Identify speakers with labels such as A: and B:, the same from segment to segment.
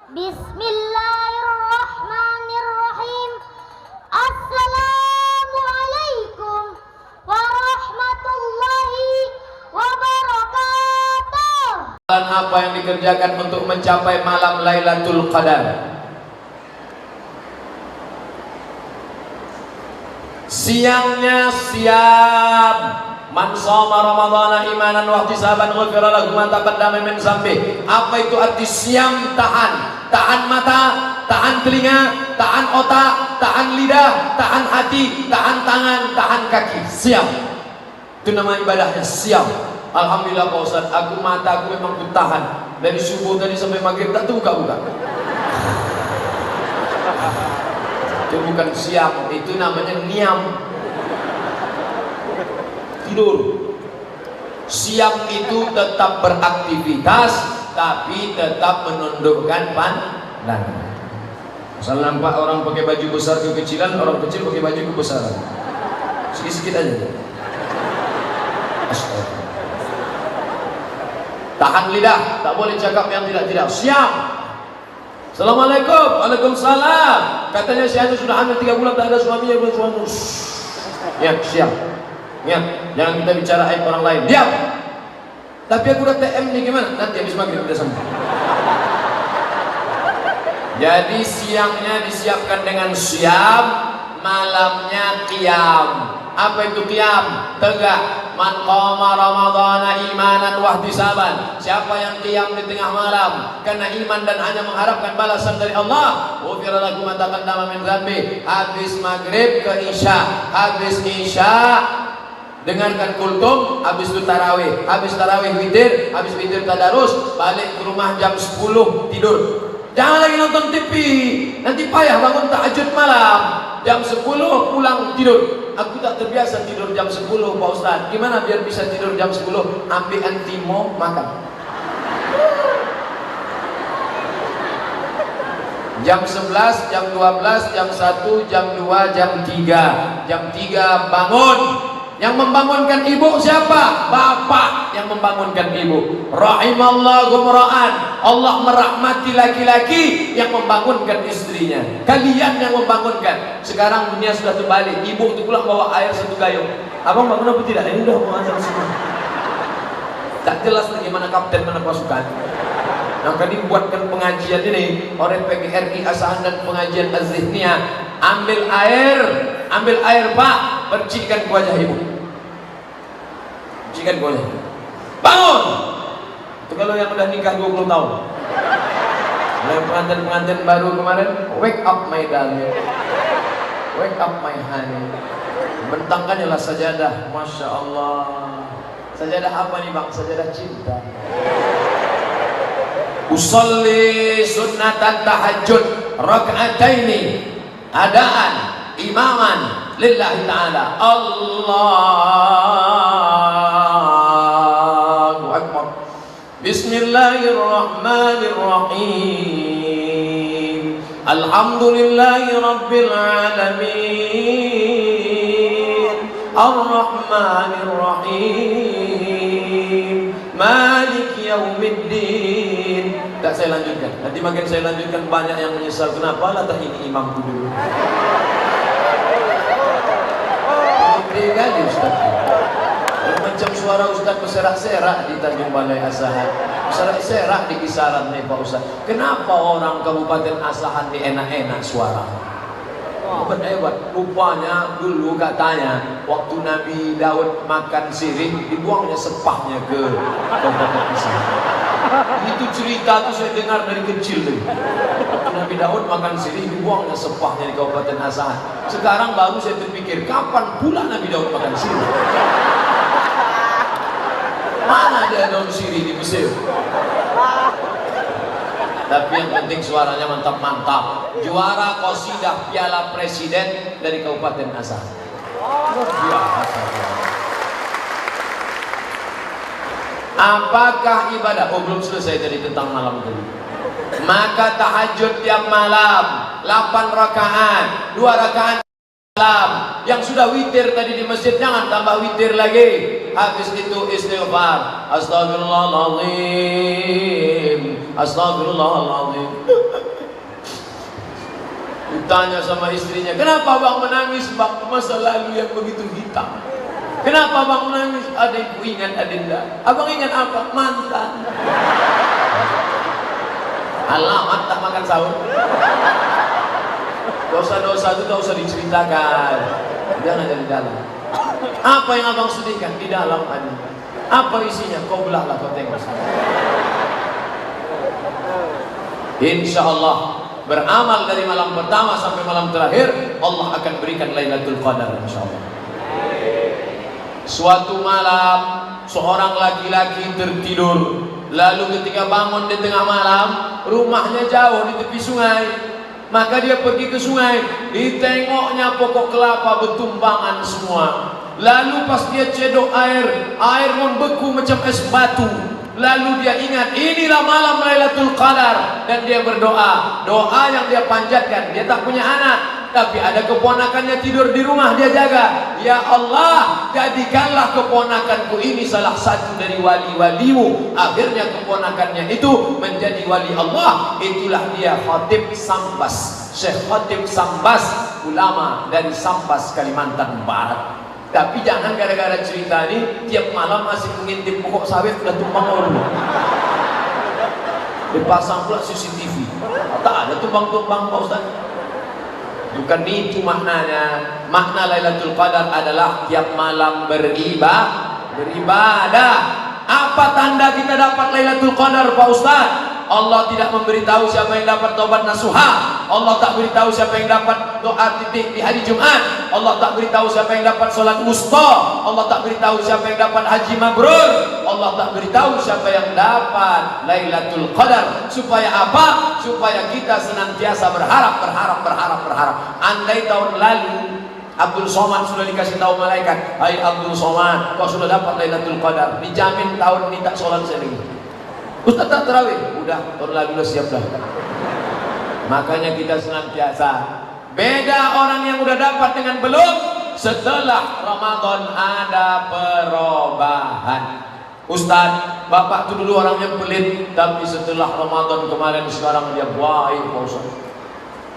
A: Bismillahirrahmanirrahim. Assalamualaikum warahmatullahi wabarakatuh.
B: Dan apa yang dikerjakan untuk mencapai malam Lailatul Qadar? Siangnya siam. Man shoma ramadhana imanan wa ihtisaban ghufira lahu ma taqaddama min dzambi. Apa itu arti siam? Tahan. Tahan mata, tahan telinga, tahan otak, tahan lidah, tahan hati, tahan tangan, tahan kaki. Siam. Itu nama ibadahnya, siam. Alhamdulillah Pak Ustaz, aku mata aku memang bertahan dari subuh tadi sampai maghrib tak buka-buka. Itu bukan siam, itu namanya niam. Tidur. Siam itu tetap beraktivitas tapi tetap menundukkan pandangan. Misal nampak orang pakai baju besar kekecilan, orang kecil pakai baju kebesaran. Sikit-sikit aja. Astaga. Tahan lidah, tak boleh cakap yang tidak-tidak. Siap. Assalamualaikum. Waalaikumsalam. Katanya si Anu sudah hamil 3 bulan tak ada suaminya, belum suami. Ya, siap. Ya, jangan kita bicara aib orang lain. Diam. Tapi aku udah TM nih, gimana? Nanti habis maghrib udah sampai. Jadi siangnya disiapkan dengan siam, malamnya qiyam. Apa itu qiyam? Tegak. Man qama ramadhana imanan wa ihtisaban. Siapa yang qiyam di tengah malam karena iman dan hanya mengharapkan balasan dari Allah, ghufira lahu ma taqaddama min dzambi. Habis maghrib ke isya, habis isya dengarkan kultum, habis itu tarawih, habis tarawih witir, habis witir tadarus, balik ke rumah jam 10 tidur. Jangan lagi nonton TV, nanti payah bangun tahajud malam. Jam 10 pulang tidur. Aku tak terbiasa tidur jam 10 Pak Ustaz. Gimana biar bisa tidur jam 10? Ambil antimo, makan. Jam 11, jam 12, jam 1, jam 2, jam 3. Jam 3 bangun. Yang membangunkan ibu siapa? Bapak yang membangunkan ibu. Rahimallahu mra'an. Allah merahmati laki-laki yang membangunkan istrinya. Kalian yang membangunkan. Sekarang dunia sudah terbalik. Ibu itu pulang bawa air 1 gayung. Abang bangun apa tidak? Ini udah mau azan semua. Tak jelas lagi mana kapten, mana pasukan. Yang tadi buatkan pengajian ini oleh PGRI Asahan dan pengajian Az-Zihniyah. Ambil air Pak, percikan ke wajah ibu. Percikan ke wajah. Bangun. Itu kalau yang udah nikah 20 tahun. Yang pengantin baru kemarin, wake up my darling, wake up my honey. Bentangkannya lah sajadah, masya Allah. Sajadah apa nih bang? Sajadah cinta. Usolli sunnatan tahajud raka'ataini adaan imaman lillahi ta'ala. Allahu akbar. Bismillahirrahmanirrahim. Alhamdulillahi rabbil alamin. Ar-Rahmanir-Rahim. Malik yaumiddin. Tak saya lanjutkan. Nanti makin saya lanjutkan banyak yang menyesal. Kenapa lah tak ini imamku dulu. Gede kali Ustaz. Macam suara Ustaz berserak-serak di Tanjung Balai Asahan. Berserak-serak di kisaran nih Pak Ustaz. Kenapa orang Kabupaten Asahan di enak-enak suara? Hebat. Rupanya dulu katanya waktu Nabi Daud makan sirih, dibuangnya sepahnya ke Kabupaten Asahan. Itu cerita tuh saya dengar dari kecil tuh. Waktu Nabi Daud makan sirih, dibuangnya sepahnya di Kabupaten Asahan. Sekarang baru saya terpikir, kapan pula Nabi Daud makan sirih? Mana ada daun sirih di Mesir? Tapi yang penting suaranya mantap-mantap. Juara qasidah Piala Presiden dari Kabupaten Asahan. Luar biasa. Apakah ibadah? Oh belum selesai tadi tentang malam tadi. Maka tahajud tiap malam 8 rakaat, 2 rakaat malam. Yang sudah witir tadi di masjid jangan tambah witir lagi. Habis itu istighfar. Astagfirullahaladzim. Astagfirullahaladzim. Ditanya sama istrinya, kenapa abang menangis bang? Masa lalu yang begitu hitam. Kenapa abang menangis? Adikku ingat adinda. Abang ingat apa? Mantan. Alamat tak makan sahur. Dosa-dosa itu tak usah diceritakan, jangan dari dalam. Apa yang abang sedihkan? Di dalam adinda. Apa isinya? Kau belahlah, kau tengok. Insya Allah beramal dari malam pertama sampai malam terakhir, Allah akan berikan Lailatul Qadar insya Allah. Suatu malam seorang laki-laki tertidur, lalu ketika bangun di tengah malam, rumahnya jauh di tepi sungai. Maka dia pergi ke sungai, ditengoknya pokok kelapa bertumbangan semua. Lalu pas dia cedok air membeku macam es batu. Lalu dia ingat, inilah malam Lailatul Qadar, dan dia berdoa. Doa yang dia panjatkan, dia tak punya anak, tapi ada keponakannya tidur di rumah, dia jaga. Ya Allah, jadikanlah keponakanku ini salah satu dari wali-walimu. Akhirnya keponakannya itu menjadi wali Allah. Itulah dia Khatib Sambas, Syekh Khatib Sambas, ulama dari Sambas, Kalimantan Barat. Tapi jangan gara-gara cerita ini tiap malam masih mengintip pokok sawit sudah tumbang orang. Dipasang pula CCTV. Tak ada tumbang-tumbang Pak Ustaz. Bukan itu maknanya. Makna Lailatul Qadar adalah tiap malam beribadah. Apa tanda kita dapat Lailatul Qadar Pak Ustaz? Allah tidak memberitahu siapa yang dapat taubat nasuha. Allah tak beritahu siapa yang dapat doa titik di hari Jumat. Allah tak beritahu siapa yang dapat solat wusta. Allah tak beritahu siapa yang dapat haji mabrur. Allah tak beritahu siapa yang dapat Lailatul Qadar. Supaya apa? Supaya kita senantiasa berharap. Andai tahun lalu Abdul Somad sudah dikasih tahu malaikat, hai Abdul Somad, kau sudah dapat Lailatul Qadar, dijamin tahun ini tak sholat sekali. Ustaz tak terawih, udah tahun lalu udah siap dah. Makanya kita senantiasa beda orang yang udah dapat dengan belum. Setelah Ramadan ada perubahan. Ustaz, bapak itu dulu orangnya pelit, tapi setelah Ramadan kemarin sekarang dia baik Pak Ustaz.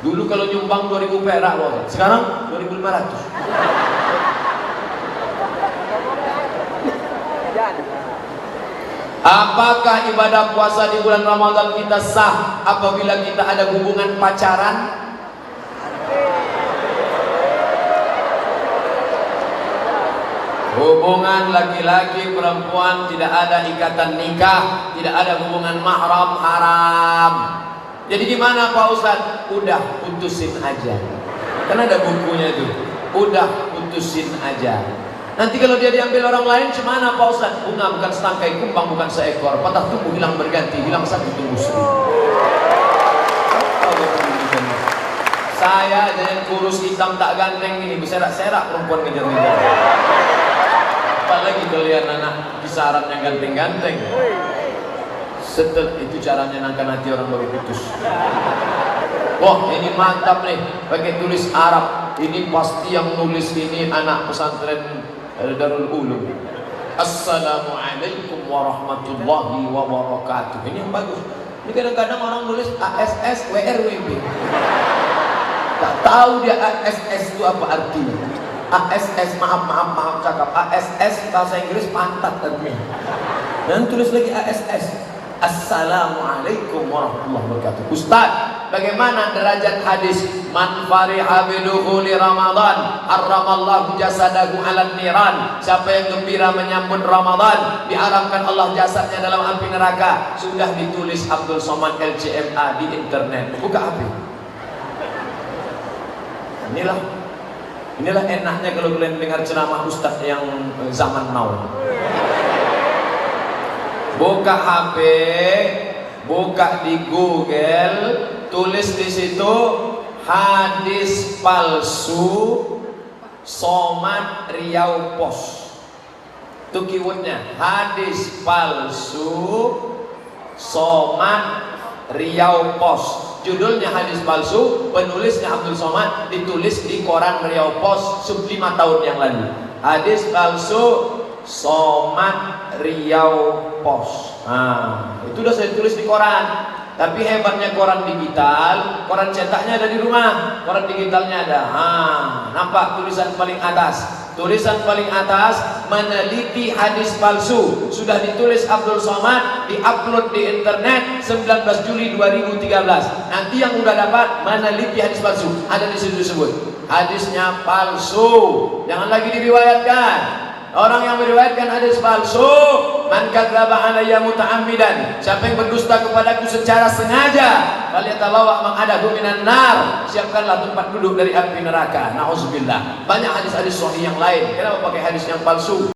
B: Dulu kalau nyumbang 2000 perak Pak Ustaz, sekarang 2500. Apakah ibadah puasa di bulan Ramadan kita sah apabila kita ada hubungan pacaran? Hubungan laki-laki perempuan tidak ada ikatan nikah, tidak ada hubungan mahram, haram. Jadi gimana Pak Ustadz? Udah putusin aja. Karena ada bukunya itu. Udah putusin aja. Nanti kalau dia diambil orang lain, gimana Pak Ustadz? Bunga bukan setangkai, kumbang bukan seekor, patah tumbuh hilang berganti, hilang satu tumbuh seribu. Saya aja yang kurus hitam tak ganteng ini, berserak-serak perempuan ngejar-ngejar. Apalagi kalian anak kisaran yang ganteng-ganteng. Setelah itu caranya nangkan hati orang baru putus. Wah ini mantap nih, pakai tulis Arab. Ini pasti yang nulis ini anak pesantren Darul Ulum. Assalamualaikum warahmatullahi wabarakatuh. Ini yang bagus. Ini kadang-kadang orang nulis ASS WRWB. Tak tahu dia ASS itu apa artinya. ASS maaf cakap. ASS bahasa Inggris pantat artinya. Dan tulis lagi ASS. Assalamualaikum warahmatullahi wabarakatuh. Ustaz, bagaimana derajat hadis man fariha bidukhuli Ramadan harramallahu jasadahu 'alan niran? Siapa yang gembira menyambut Ramadan, diharamkan Allah jasadnya dalam api neraka. Sudah ditulis Abdul Somad LCMA di internet. Buka HP. Inilah enaknya kalau kalian dengar ceramah ustaz yang zaman now. Buka HP, buka di Google, tulis di situ hadis palsu Somad Riau Pos. Itu keywordnya, hadis palsu Somad Riau Pos. Judulnya hadis palsu, penulisnya Abdul Somad, ditulis di koran Riau Pos 5 tahun yang lalu. Hadis palsu Somad Riau pos. Nah, itu udah saya tulis di koran. Tapi hebatnya koran digital, koran cetaknya ada di rumah, koran digitalnya ada. Nampak tulisan paling atas. Tulisan paling atas, meneliti hadis palsu. Sudah ditulis Abdul Somad, diupload di internet 19 Juli 2013. Nanti yang udah dapat meneliti hadis palsu, ada di situ disebut hadisnya palsu, jangan lagi diriwayatkan. Orang yang meriwayatkan hadis palsu, man kadzdzaba alayya muta'ammidan, siapa yang berdusta kepadaku secara sengaja, falyatabawa maq'adahu minan nar, siapkanlah tempat duduk dari api neraka. Nauzubillah. Banyak hadis-hadis sahih yang lain. Kenapa pakai hadis yang palsu?